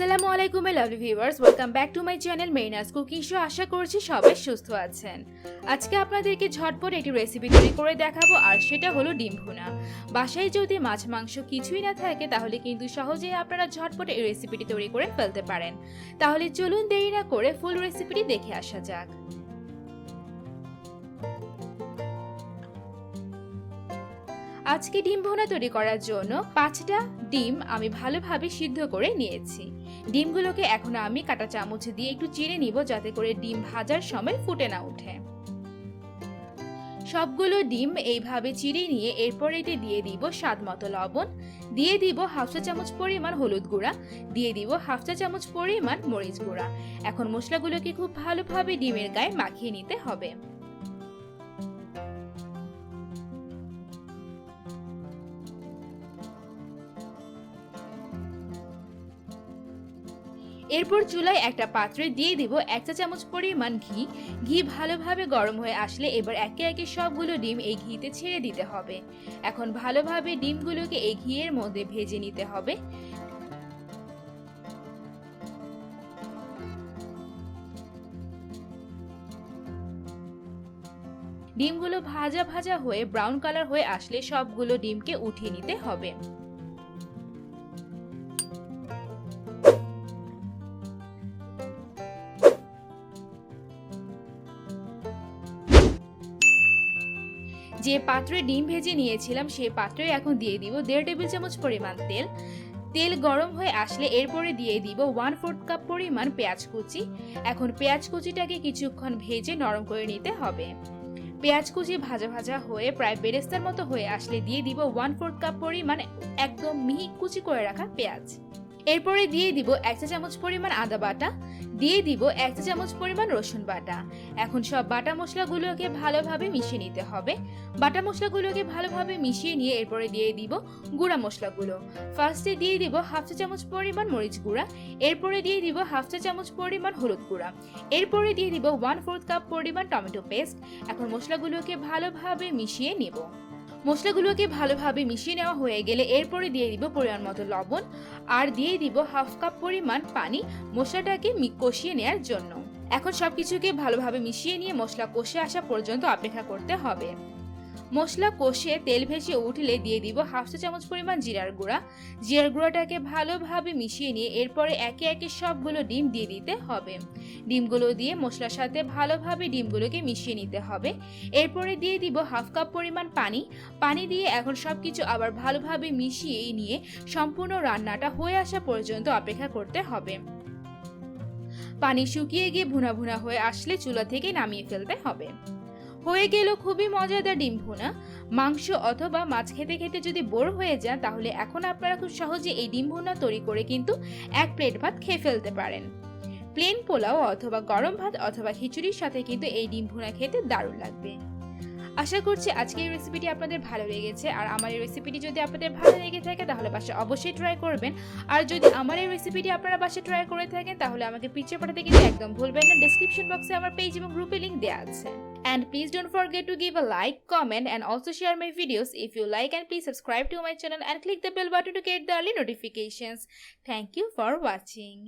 আসসালামু আলাইকুম lovely viewers, welcome back to my channel Marina's cooking show. আশা করছি সবাই সুস্থ আছেন। আজকে আপনাদেরকে ঝটপট একটি রেসিপি তৈরি করে দেখাবো, আর সেটা হলো ডিম ভুনা। বাসায় যদি মাছ মাংস কিছুই না থাকে তাহলে কিন্তু সহজেই আপনারা ঝটপট এই রেসিপিটি তৈরি করে ফেলতে পারেন। তাহলে চলুন দেরি না করে ফুল রেসিপিটি দেখে আসা যাক। আজকে ডিম ভুনা তৈরি করার জন্য 5টা ডিম আমি ভালোভাবে সিদ্ধ করে নিয়েছি। ডিমগুলোকে এখন আমি কাঁটা চামচ দিয়ে একটু চিড়ে নিব, যাতে করে ডিম ভাজার সময় ফুটে না ওঠে। সবগুলো ডিম এইভাবে চিড়ে নিয়ে এরপর এতে দিয়ে দিব স্বাদ মতো লবণ, দিয়ে দিব হাফ চা চামচ পরিমাণ হলুদ গুঁড়া, দিয়ে দিব হাফ চা চামচ পরিমাণ মরিচ গুঁড়া। এখন মশলাগুলোকে খুব ভালোভাবে ডিমের গায়ে মাখিয়ে নিতে হবে। এরপর চুলায় একটা পাত্রে দিয়ে দিব 1 চা চামচ পরিমাণ ঘি। ঘি ভালোভাবে গরম হয়ে আসলে এবার একে একে সবগুলো ডিম এই ঘিতে ছেড়ে দিতে হবে। এখন ভালোভাবে ডিমগুলোকে এই ঘিয়ের মধ্যে ভেজে নিতে হবে। ডিমগুলো ভাজা ভাজা হয়ে ব্রাউন কালার হয়ে আসলে সবগুলো ডিমকে উঠিয়ে নিতে হবে। যে পাত্রে ডিম ভেজে নিয়েছিলাম সেই পাত্রে এখন দিয়ে দিব 1.5 টেবিল চামচ পরিমাণ তেল। তেল গরম হয়ে আসলে এরপরে দিয়ে দিব 1/4 কাপ পরিমাণ পেঁয়াজ কুচি। এখন পেঁয়াজ কুচিটাকে কিছুক্ষণ ভেজে নরম করে নিতে হবে। পেঁয়াজ কুচি ভাজা ভাজা হয়ে প্রায় বেরেস্তার মতো হয়ে আসলে দিয়ে দিব 1/4 কাপ পরিমাণ একদম মিহি কুচি করে রাখা পেঁয়াজ। এরপরে দিয়ে দিব 1 চা চামচ পরিমাণ আদা বাটা, দিয়ে দিব 1 চা চামচ পরিমাণ রসুন বাটা। এখন সব বাটা মশলাগুলোকে ভালোভাবে মিশিয়ে নিতে হবে। বাটা মশলাগুলোকে ভালোভাবে মিশিয়ে নিয়ে এরপরে দিয়ে দিব গুঁড়া মশলাগুলো। ফার্স্টে দিয়ে দিব হাফ চা চামচ পরিমাণ মরিচ গুঁড়া, এরপরে দিয়ে দিব হাফ চা চামচ পরিমাণ হলুদ গুঁড়া, এরপরে দিয়ে দিব 1/4 কাপ পরিমাণ টমেটো পেস্ট। এখন মশলাগুলোকে ভালোভাবে মিশিয়ে নেব। মশলাগুলোকে ভালোভাবে মিশিয়ে নেওয়া হয়ে গেলে এরপরে দিয়ে দিব পরিমাণ মতো লবণ, আর দিয়ে দিব হাফ কাপ পরিমাণ পানি মশলাটাকে কষিয়ে নেওয়ার জন্য। এখন সবকিছুকে ভালোভাবে মিশিয়ে নিয়ে মশলা কষে আসা পর্যন্ত অপেক্ষা করতে হবে। মশলা কষে তেল ভেসে উঠলে দিয়ে দিব হাফ চা চামচ পরিমাণ জিরার গুঁড়া। জিরার গুঁড়াটাকে ভালোভাবে মিশিয়ে নিয়ে এরপরে একে একে সবগুলো ডিম দিয়ে দিতে হবে। ডিমগুলো দিয়ে মশলার সাথে ভালোভাবে ডিমগুলোকে মিশিয়ে নিতে হবে। এরপরে দিয়ে দিব হাফ কাপ পরিমাণ পানি দিয়ে এখন সবকিছু আবার ভালোভাবে মিশিয়ে নিয়ে সম্পূর্ণ রান্নাটা হয়ে আসা পর্যন্ত অপেক্ষা করতে হবে। পানি শুকিয়ে গিয়ে ভুনা ভুনা হয়ে আসলে চুলা থেকে নামিয়ে ফেলতে হবে। হয়ে গেল খুবই মজাদার ডিম ভুনা। মাংস অথবা মাছ খেতে খেতে যদি বোর হয়ে যান তাহলে এখন আপনারা খুব সহজে এই ডিম ভুনা তৈরি করে কিন্তু 1 প্লেট ভাত খেয়ে ফেলতে পারেন। প্লেন পোলাও অথবা গরম ভাত অথবা খিচুড়ির সাথে কিন্তু এই ডিম ভুনা খেতে দারুণ লাগবে। আশা করছি আজকের এই রেসিপিটি আপনাদের ভালো লেগেছে, আর আমার এই রেসিপিটি যদি আপনাদের ভালো লেগে থাকে তাহলে বাসায় অবশ্যই ট্রাই করবেন। আর যদি আমার এই রেসিপিটি আপনারা বাসায় ট্রাই করে থাকেন তাহলে আমাকে পিকচার পাঠাতে কিন্তু একদম ভুলবেন না। ডেসক্রিপশন বক্সে আমার পেজ এবং গ্রুপে লিংক দেওয়া আছে। And please don't forget to give a like, comment and also share my videos if you like, and please subscribe to my channel and click the bell button to get the early notifications. Thank you for watching.